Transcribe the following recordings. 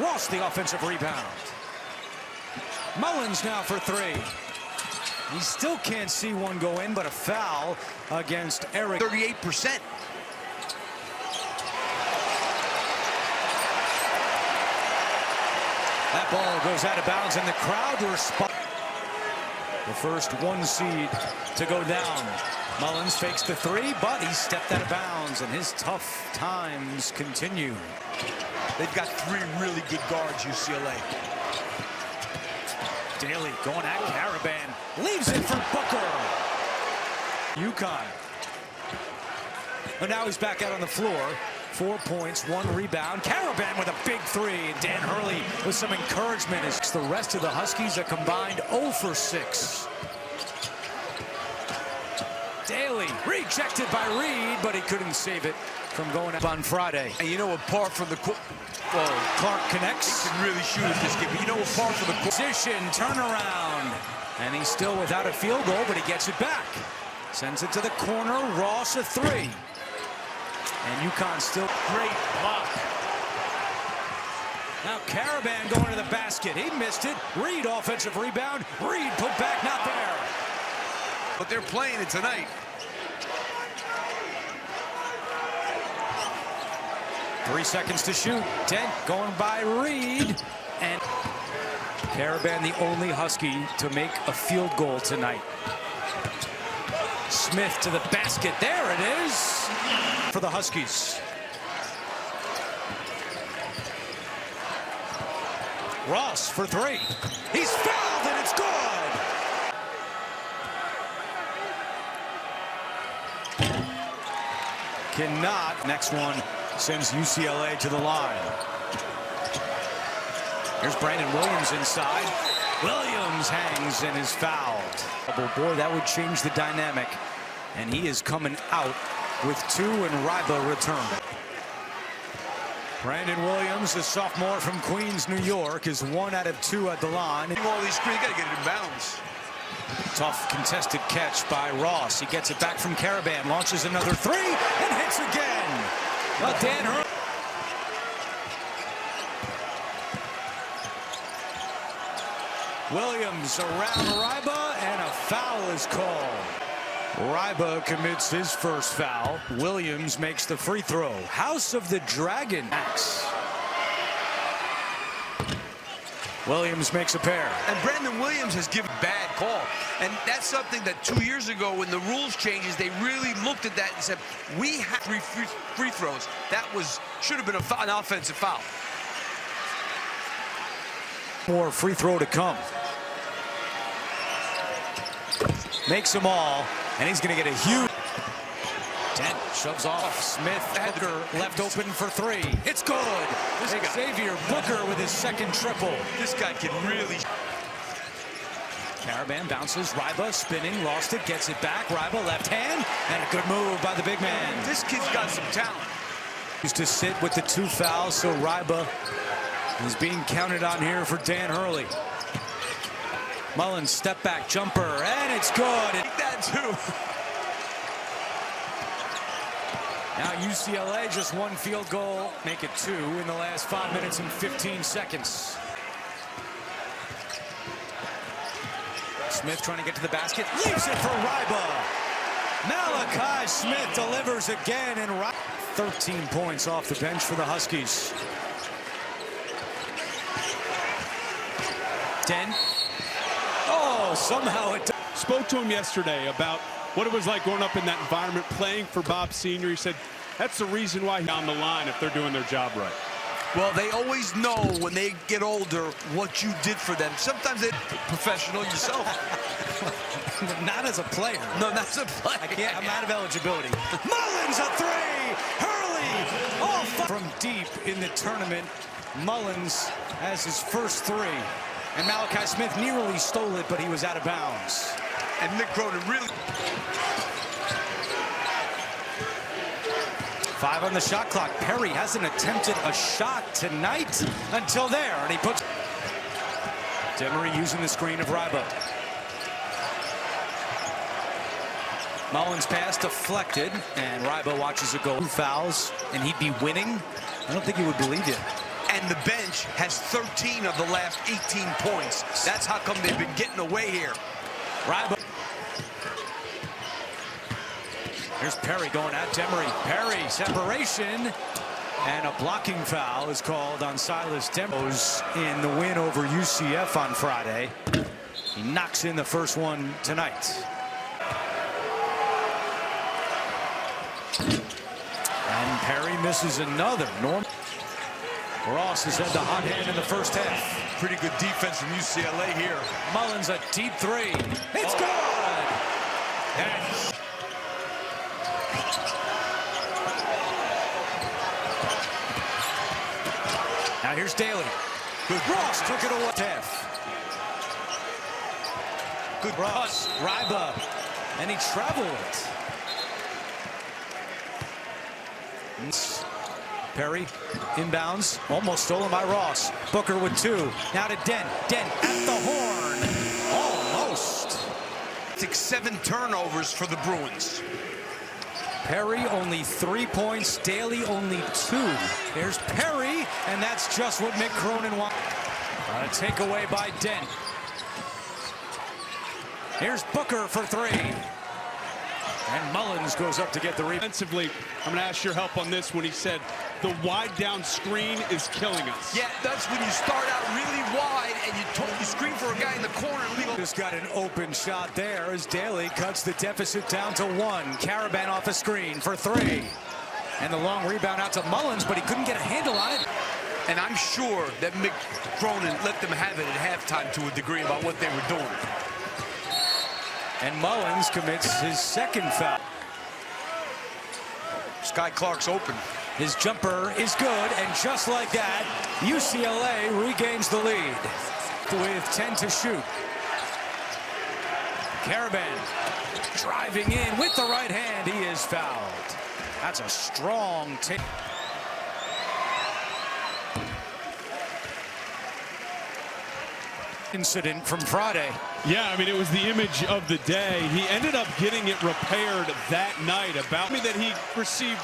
Ross the offensive rebound. Mullins now for three. He still can't see one go in, but a foul against Eric. 38%. That ball goes out of bounds, and the crowd responds. The first one seed to go down. Mullins fakes the three, but he stepped out of bounds, and his tough times continue. They've got three really good guards, UCLA. Daly going at Caravan. Leaves it for Booker. UConn. But now he's back out on the floor. 4 points, 1 rebound. Caravan with a big three. Dan Hurley with some encouragement as the rest of the Huskies are combined 0 for 6. Daly rejected by Reed, but he couldn't save it from going up on Friday. And you know, apart from the Clark connects. He can really shoot at this game. But you know, apart from the position, turnaround. And he's still without a field goal, but he gets it back. Sends it to the corner. Ross a three. And UConn still great block. Now Caravan going to the basket. He missed it. Reed offensive rebound. Reed put back, not there. But they're playing it tonight. 3 seconds to shoot. Dent going by Reed. And Caravan the only Husky to make a field goal tonight. Smith to the basket. There it is for the Huskies. Ross for three. He's fouled and it's good. Cannot. Next one sends UCLA to the line. Here's Brandon Williams inside. Williams hangs and is fouled. Oh boy, that would change the dynamic. And he is coming out with 2, and Riba returned. Brandon Williams, the sophomore from Queens, New York, is 1 out of 2 at the line. All these screens, got to get it in bounds. Tough contested catch by Ross. He gets it back from Caravan, launches another three, and hits again. But Dan Hurley. Williams around Riba, and a foul is called. Riba commits his first foul. Williams makes the free throw. House of the Dragon. Williams makes a pair. And Brandon Williams has given bad call. And that's something that 2 years ago, when the rules changes, they really looked at that and said, we have 3 free throws. That should have been an offensive foul. More free throw to come. Makes them all, and he's going to get a huge. Dent shoves off. Smith, Booker left open for three. It's good. Xavier Booker with his second triple. This guy can really. Caravan bounces. Riba spinning, lost it, gets it back. Riba left hand, and a good move by the big man. This kid's got some talent. Used to sit with the 2 fouls, so Riba is being counted on here for Dan Hurley. Mullins step back jumper, and it's good. Take that too. Now UCLA just 1 field goal, make it 2 in the last 5 minutes and 15 seconds. Smith trying to get to the basket, leaves it for Riba. Malachi Smith delivers again, and 13 points off the bench for the Huskies. Dent. Oh, somehow it. Spoke to him yesterday about what it was like growing up in that environment, playing for Bob Sr. He said that's the reason why he's on the line if they're doing their job right. Well, they always know when they get older what you did for them. Sometimes they're professional yourself. Not as a player. No, not as a player. I'm out of eligibility. Mullins a three. Hurley off from deep in the tournament. Mullins has his first three. And Malachi Smith nearly stole it, but he was out of bounds. And Nick Cronin really. 5 on the shot clock. Perry hasn't attempted a shot tonight until there, and he puts. Demery using the screen of Riba. Mullins pass deflected, and Riba watches it go. 2 fouls, and he'd be winning. I don't think he would believe you. and the bench has 13 of the last 18 points. That's how come they've been getting away here. Relive. Here's Perry going at Demery. Perry, separation. And a blocking foul is called on Silas Demery in the win over UCF on Friday. He knocks in the first one tonight. And Perry misses another. Ross has had the hot hand in the first half. Pretty good defense from UCLA here. Mullins a deep three. It's good! And now here's Daly. Good. Ross took it away. Good Ross. Ryba. And he traveled it. Perry inbounds. Almost stolen by Ross. Booker with two. Now to Dent. Dent at the horn. Almost. It's 7 turnovers for the Bruins. Perry only 3 points. Daly only 2. There's Perry, and that's just what Mick Cronin wants. A takeaway by Dent. Here's Booker for 3. And Mullins goes up to get the rebound. Defensively, I'm going to ask your help on this when he said the wide down screen is killing us. Yeah, that's when you start out really wide and you screen for a guy in the corner and leave. Just got an open shot there as Daly cuts the deficit down to 1. Caravan off a screen for 3. And the long rebound out to Mullins, but he couldn't get a handle on it. And I'm sure that Mick Cronin let them have it at halftime to a degree about what they were doing. And Mullins commits his second foul. Sky Clark's open. His jumper is good, and just like that, UCLA regains the lead with 10 to shoot. Caravan driving in with the right hand. He is fouled. That's a strong take. Incident from Friday. Yeah, I mean, it was the image of the day. He ended up getting it repaired that night. About me that he received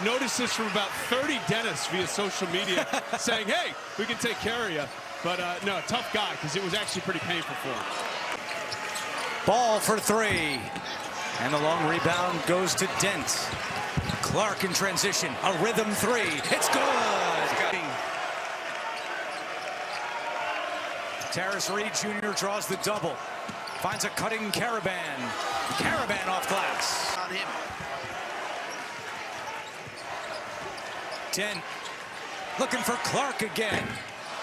notices from about 30 dentists via social media saying, hey, we can take care of you. But no, a tough guy, because it was actually pretty painful for him. Ball for 3. And the long rebound goes to Dent. Clark in transition. A rhythm 3. It's good. Terrace Reed Jr. draws the double. Finds a cutting Caravan. Caravan off glass. On him. Dent looking for Clark again.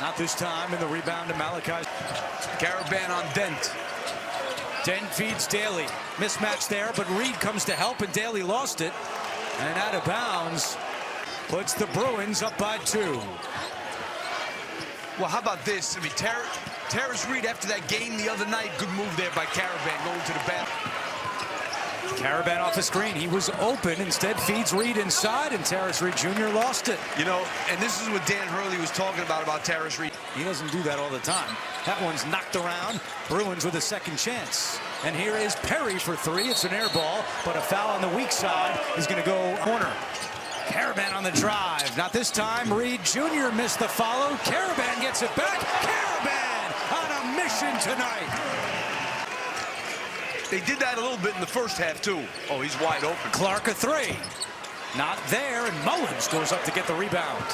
Not this time, in the rebound to Malachi. Caravan on Dent. Dent feeds Daly. Mismatch there, but Reed comes to help, and Daly lost it. And out of bounds. Puts the Bruins up by 2. Well, how about this? I mean, Terrace Reed, after that game the other night, good move there by Caravan going to the basket. Caravan off the screen. He was open. Instead, feeds Reed inside, and Terrace Reed Jr. lost it. You know, and this is what Dan Hurley was talking about Terrace Reed. He doesn't do that all the time. That one's knocked around. Bruins with a second chance. And here is Perry for 3. It's an air ball, but a foul on the weak side is going to go corner. Caravan on the drive. Not this time. Reed Jr. missed the follow. Caravan gets it back. Caravan on a mission tonight. They did that a little bit in the first half, too. Oh, he's wide open. Clark a 3. Not there, and Mullins goes up to get the rebound.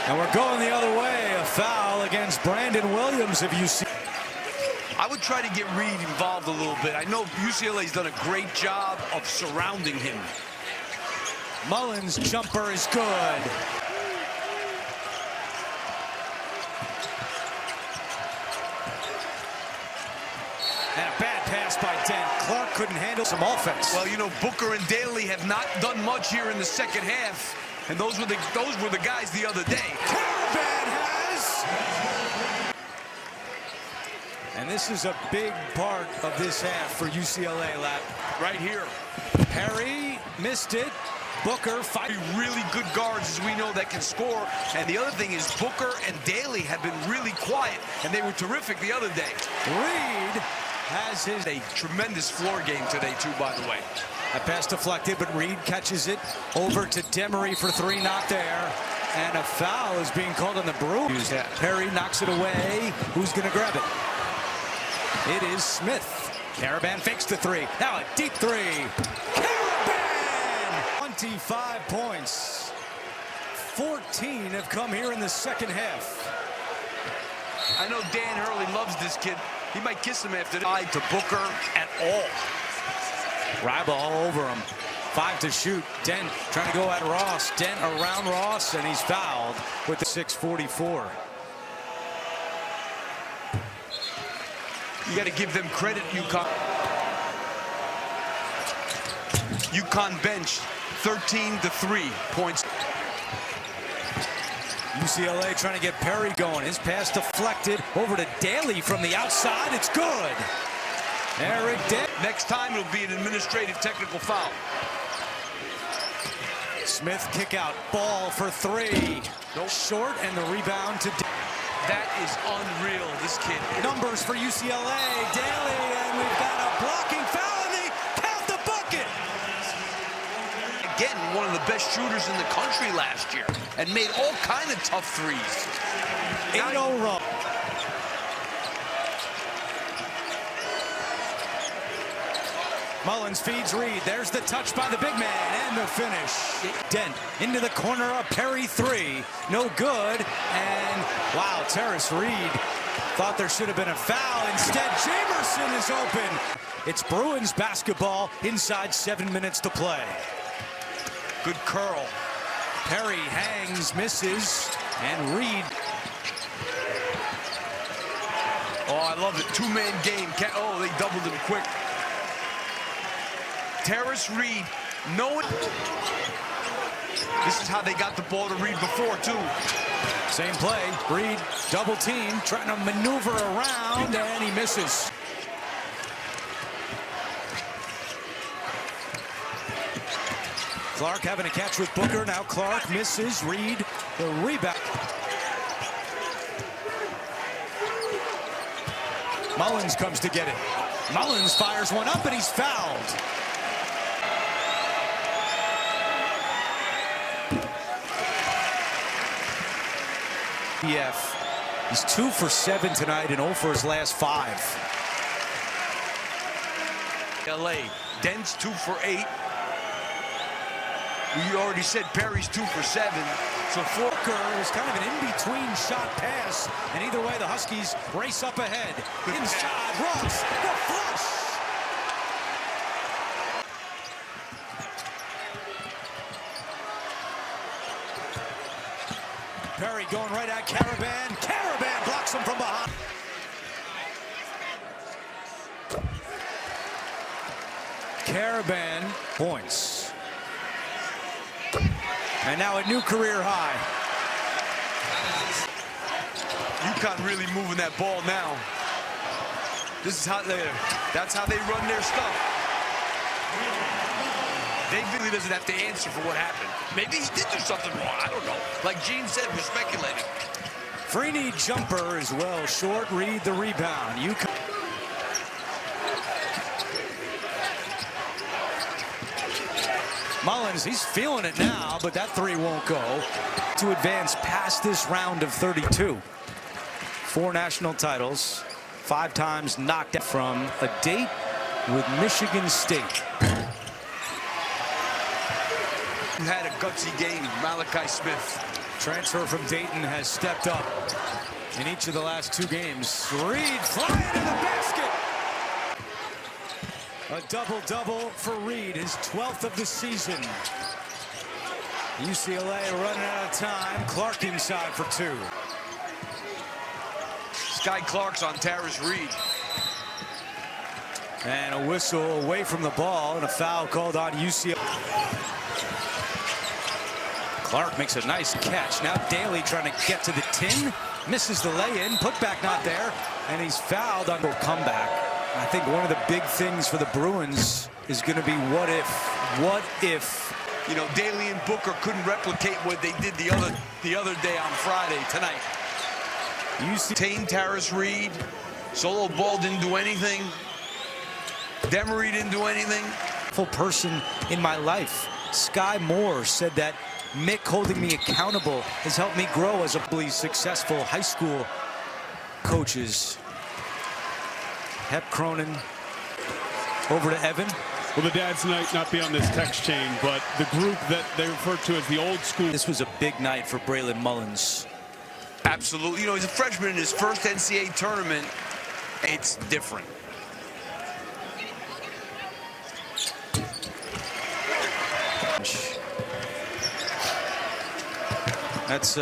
And we're going the other way. A foul against Brandon Williams of UCLA. I would try to get Reed involved a little bit. I know UCLA's done a great job of surrounding him. Mullins' jumper is good. And a bad pass by Dent. Clark couldn't handle some offense. Well, you know, Booker and Daly have not done much here in the second half, and those were the guys the other day. Caravan has. And this is a big part of this half for UCLA, Lap. Right here. Perry missed it. Booker fighting. Really good guards, as we know, that can score. And the other thing is Booker and Daly have been really quiet, and they were terrific the other day. Reed has his a tremendous floor game today, too, by the way. That pass deflected, but Reed catches it over to Demery for three, not there. And a foul is being called on the Bruins. Perry knocks it away. Who's going to grab it? It is Smith. Caravan fakes the three. Now a deep three. Caravan! 25 points. 14 have come here in the second half. I know Dan Hurley loves this kid. He might kiss him after that. To Booker at all. Riba all over him. 5 to shoot. Dent trying to go at Ross. Dent around Ross, and he's fouled with the 6:44. You got to give them credit, UConn. UConn bench, 13 to 3 points. UCLA trying to get Perry going. His pass deflected over to Daly from the outside. It's good. Eric Dent. Next time it'll be an administrative technical foul. Smith kick out. Ball for three. Nope. Short, and the rebound to Daly. That is unreal, this kid. Numbers for UCLA. Daly, and we've got a blocking foul, and they count the bucket. Again, one of the best shooters in the country last year, and made all kind of tough threes. 8-0 run. Mullins feeds Reed. There's the touch by the big man, and the finish. Dent into the corner, a Perry three. No good, and wow, Terrace Reed thought there should have been a foul. Instead, Jamerson is open. It's Bruins basketball inside 7 minutes to play. Good curl. Perry hangs, misses, and Reed. Oh, I love it. Two-man game. Oh, they doubled him quick. Terrace Reed, knowing this is how they got the ball to Reed before, too. Same play. Reed double team, trying to maneuver around, and he misses. Clark having a catch with Booker. Now Clark misses. Reed, the rebound. Mullins comes to get it. Mullins fires one up, and he's fouled. He's 2 for 7 tonight and 0 for his last 5. LA, Dent's 2 for 8. We already said Perry's 2 for 7. So Booker was kind of an in-between shot pass, and either way the Huskies race up ahead. Inside, Ross, the flush. Perry going right at Caravan. Caravan blocks him from behind. Caravan points. And now a new career high. UConn really moving that ball now. This is how that's how they run their stuff. Dave really doesn't have to answer for what happened. Maybe he did do something wrong. I don't know. Like Gene said, we're speculating. Freeney jumper as well. Short. Reed the rebound. UConn. Mullins, he's feeling it now, but that three won't go. To advance past this round of 32. 4 national titles. 5 times knocked out from a date with Michigan State. Had a gutsy game, Malachi Smith. Transfer from Dayton has stepped up in each of the last 2 games. Reed flying to the basket. A double-double for Reed, his 12th of the season. UCLA running out of time. Clark inside for 2. Sky Clark's on Terrace Reed. And a whistle away from the ball, and a foul called on UCLA. Clark makes a nice catch. Now Daly trying to get to the tin. Misses the lay-in. Putback not there. And he's fouled on the comeback. I think one of the big things for the Bruins is going to be what if. What if. You know, Daly and Booker couldn't replicate what they did the other day on Friday, tonight. Tane Terrace Reed. Solo ball didn't do anything. Demery didn't do anything. Full person in my life. Sky Moore said that Mick holding me accountable has helped me grow as a really successful high school coaches. Hep Cronin over to Evan. Well, the dad's night not be on this text chain, but the group that they refer to as the old school. This was a big night for Braylon Mullins. Absolutely. You know, he's a freshman in his first NCAA tournament. It's different. That's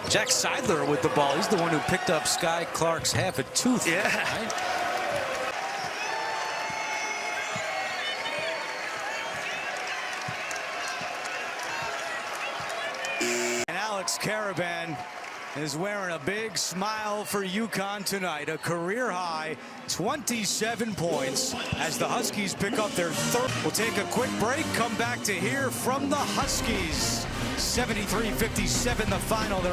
Jack Seidler with the ball. He's the one who picked up Sky Clark's half a tooth. Yeah. Right? And Alex Caravan is wearing a big smile for UConn tonight. A career-high 27 points as the Huskies pick up their third. We'll take a quick break, come back to hear from the Huskies. 73-57 the final.